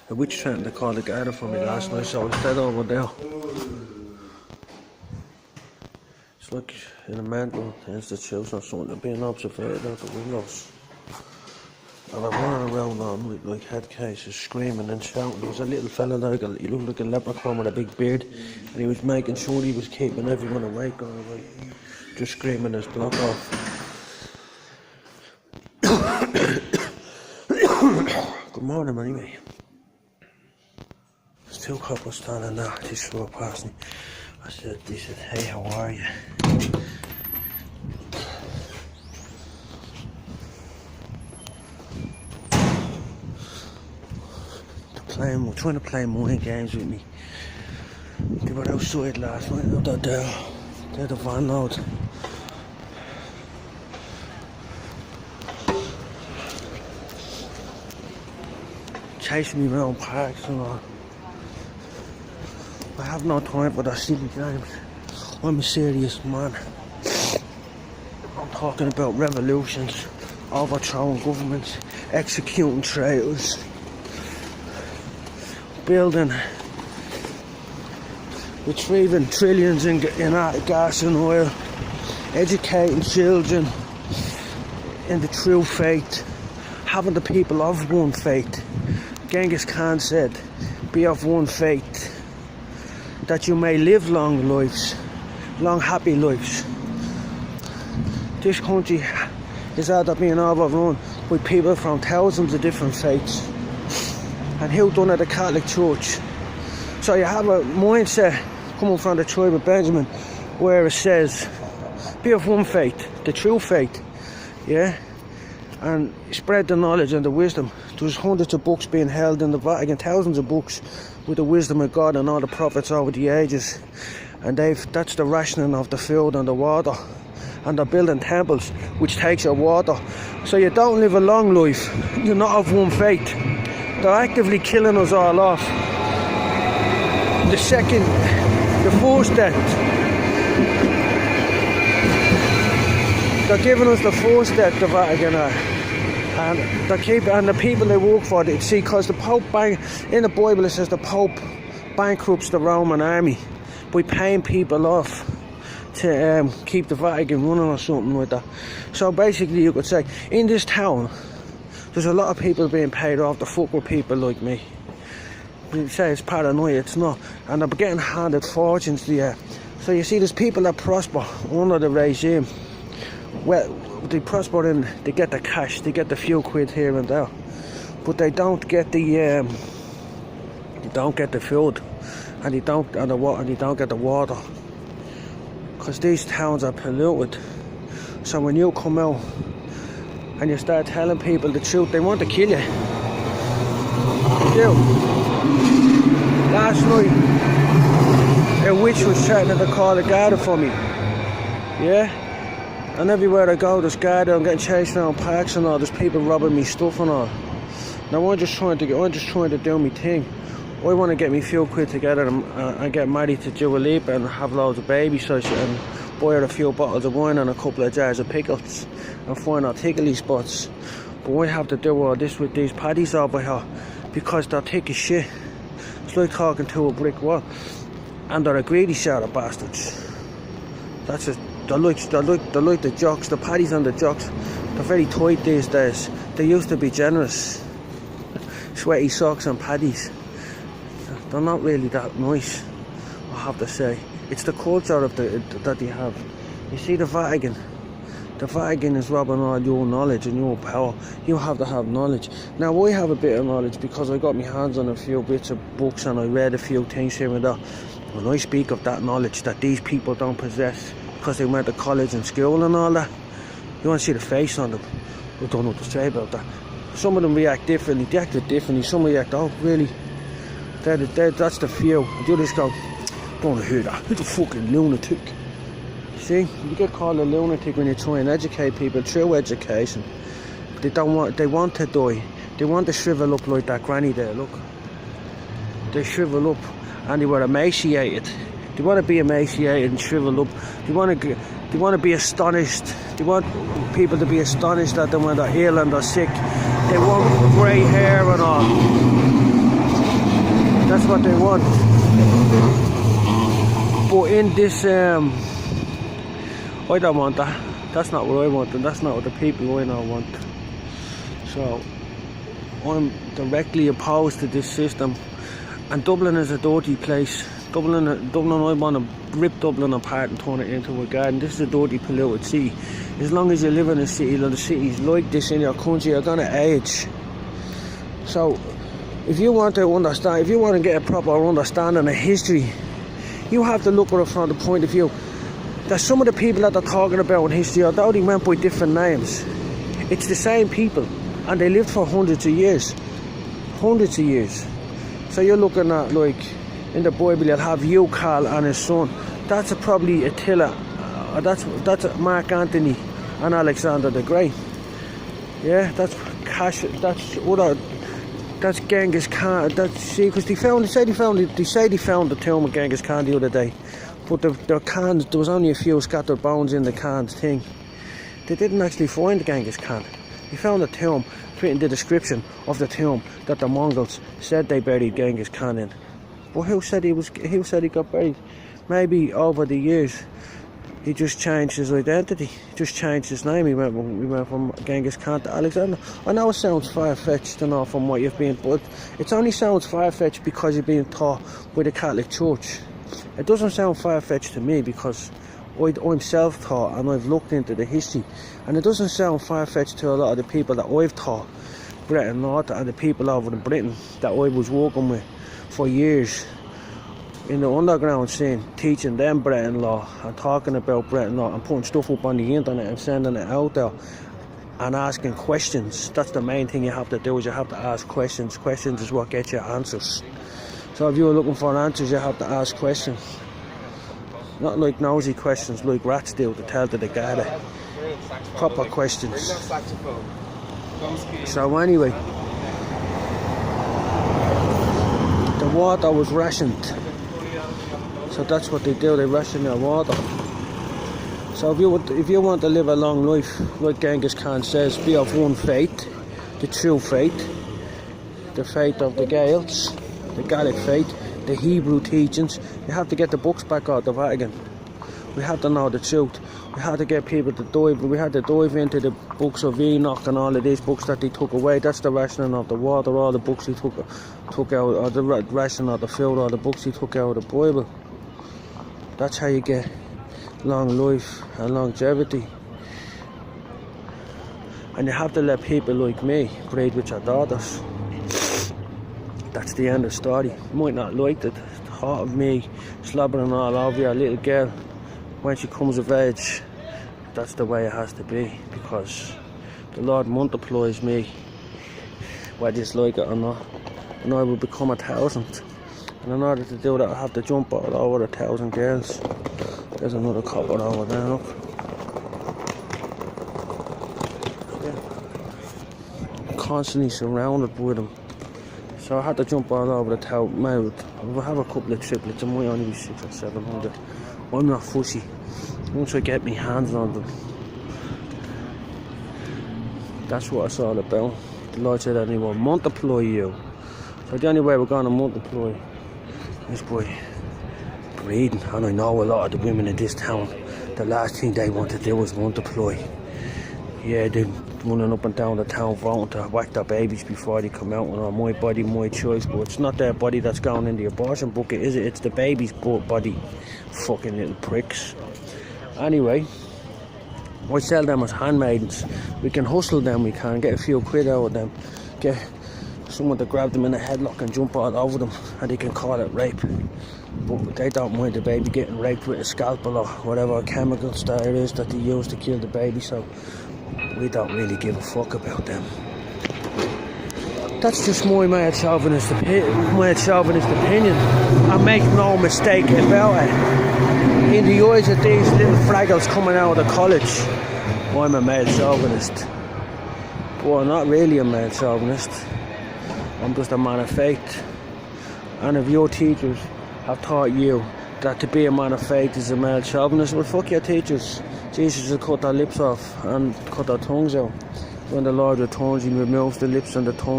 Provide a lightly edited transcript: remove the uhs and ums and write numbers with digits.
A witch trying to call the guard for me last night, so I stayed over there. It's like in a mental institution or something, they're being observed out the windows. And I'm running around on with like head cases, screaming and shouting. There was a little fella there, he looked like a leprechaun with a big beard, and he was making sure he was keeping everyone awake all the way, just screaming his block off. Good morning anyway. There's two couples standing there, this road past me. They said, hey, how are you? We're trying to play mind games with me. They were outside last night, they're the van load. Chasing me around parks and all. I have no time for that silly games. I'm a serious man. I'm talking about revolutions, overthrowing governments, executing traitors, building, retrieving trillions in gas and oil, educating children in the true faith, having the people of one faith. Genghis Khan said, be of one faith, that you may live long lives, long happy lives. This country is out of being overrun with people from thousands of different faiths. And who done at the Catholic Church? So you have a mindset coming from the tribe of Benjamin where it says, be of one faith, the true faith, yeah? And spread the knowledge and the wisdom. There's hundreds of books being held in the Vatican, thousands of books with the wisdom of God and all the prophets over the ages. And that's the rationing of the food and the water. And they're building temples, which takes your water. So you don't live a long life, you're not of one faith. They're actively killing us all off. The first death. They're giving us the first death, the Vatican are. And the people they work for, they see, because the Pope, in the Bible it says the Pope bankrupts the Roman army by paying people off to keep the Vatican running or something like that. So basically you could say, in this town, there's a lot of people being paid off to fuck with people like me. You say it's paranoia, it's not. And they're getting handed fortunes there. So you see, there's people that prosper under the regime. Well, they prosper and they get the cash, they get the few quid here and there. But they don't get the food, and they don't get the water. Because these towns are polluted. So when you come out and you start telling people the truth, they want to kill you. They do. Last night, a witch was threatening to call the guard for me. Yeah? And everywhere I go, there's guard, I'm getting chased around parks and all, there's people robbing me stuff and all. Now I'm just trying to do my thing. I want to get me few quid together and get married to Dua Lipa and have loads of babies so and buy her a few bottles of wine and a couple of jars of pickles and find our tickly spots. But I have to do all this with these paddies over here because they're thick as shit. It's like talking to a brick wall. And they're a greedy sort of bastards. That's just, they're like the jocks, the paddies and the jocks. They're very tight these days. They used to be generous. Sweaty socks and paddies. They're not really that nice, I have to say. It's the culture of that they have. You see, the Vatican is robbing all your knowledge and your power. You have to have knowledge. Now I have a bit of knowledge because I got my hands on a few bits of books and I read a few things here and there. When I speak of that knowledge that these people don't possess because they went to college and school and all that, you want to see the face on them. I don't know what to say about that. Some of them react differently, they act differently. Some react, oh really? That's the few. And the others go, don't want to hear that. Who's a fucking lunatic? See, you get called a lunatic when you try and educate people through education. They want to die. They want to shrivel up like that granny there, look. They shrivel up and they were emaciated. They want to be emaciated and shrivel up. They want to be astonished. They want people to be astonished at them when they're ill and they're sick. They want grey hair and all. That's what they want. But in this, I don't want that. That's not what I want, and that's not what the people I know want. So I'm directly opposed to this system. And Dublin is a dirty place. Dublin, I want to rip Dublin apart and turn it into a garden. This is a dirty, polluted city. As long as you live in a city, and the cities like this in your country, you're going to age. So if you want to understand, if you want to get a proper understanding of history, you have to look at it from the point of view that some of the people that they're talking about in history, although they went by different names, it's the same people, and they lived for hundreds of years. Hundreds of years. So you're looking at, like, in the Bible, you'll have Eucal and his son. That's probably Attila. That's Mark Antony and Alexander the Great. Yeah, that's Genghis Khan. Because they say they found the tomb of Genghis Khan the other day, but the Khans, there was only a few scattered bones in the Khan's thing. They didn't actually find Genghis Khan. They found a tomb fitting the description of the tomb that the Mongols said they buried Genghis Khan in. But who said he got buried? Maybe over the years he just changed his identity, just changed his name. We went from Genghis Khan to Alexander. I know it sounds far-fetched and all from what you've been, but it only sounds far-fetched because you're being taught by the Catholic Church. It doesn't sound far-fetched to me because I'm self-taught and I've looked into the history, and it doesn't sound far-fetched to a lot of the people that I've taught, Britain North, and the people over in Britain that I was working with for years in the underground scene, teaching them Breton law and talking about Breton law and putting stuff up on the internet and sending it out there and asking questions. That's the main thing you have to do, is you have to ask questions. Questions is what gets you answers. So if you're looking for answers, you have to ask questions. Not like nosy questions like rats do to tell to the guard. Proper questions. So anyway, the water was rationed. So that's what they do, they ration their water. So if you want to live a long life, like Genghis Khan says, be of one faith, the true faith, the faith of the Gaels, the Gaelic faith, the Hebrew teachings, you have to get the books back out of the Vatican. We have to know the truth. We had to get people to dive, we had to dive into the books of Enoch and all of these books that they took away. That's the rationing of the water, all the books he took out, or the rationing of the food, all the books he took out of the Bible. That's how you get long life and longevity. And you have to let people like me breed with your daughters. That's the end of the story. You might not like the thought of me slobbering all over your little girl when she comes of age. That's the way it has to be, because the Lord multiplies me, whether you like it or not, and I will become 1,000. And in order to do that, I have to jump all over 1,000 girls. There's another couple over there, look. Yeah. Constantly surrounded with them. So I had to jump all over the town. We'll have a couple of triplets, it might only be 600 or 700. I'm not fussy. Once I get my hands on them, that's what it's all about. The Lord said that He will multiply you. So the only way we're going to multiply is by breeding. And I know a lot of the women in this town, the last thing they want to do is multiply. Yeah, they're running up and down the town voting to whack their babies before they come out, and all, my body, my choice. But it's not their body that's going in the abortion bucket, is it? It's the baby's body. Fucking little pricks. Anyway, I sell them as handmaidens. We can hustle them, we can get a few quid out of them, get someone to grab them in a headlock and jump all over them, and they can call it rape. But they don't mind the baby getting raped with a scalpel or whatever chemicals there is that they use to kill the baby, so we don't really give a fuck about them. That's just my mad chauvinist opinion. I make no mistake about it. In the eyes of these little fraggles coming out of the college, I'm a male chauvinist. But I'm not really a male chauvinist. I'm just a man of faith. And if your teachers have taught you that to be a man of faith is a male chauvinist, well, fuck your teachers. Jesus will cut their lips off and cut their tongues out. When the Lord returns, He removes the lips and the tongue.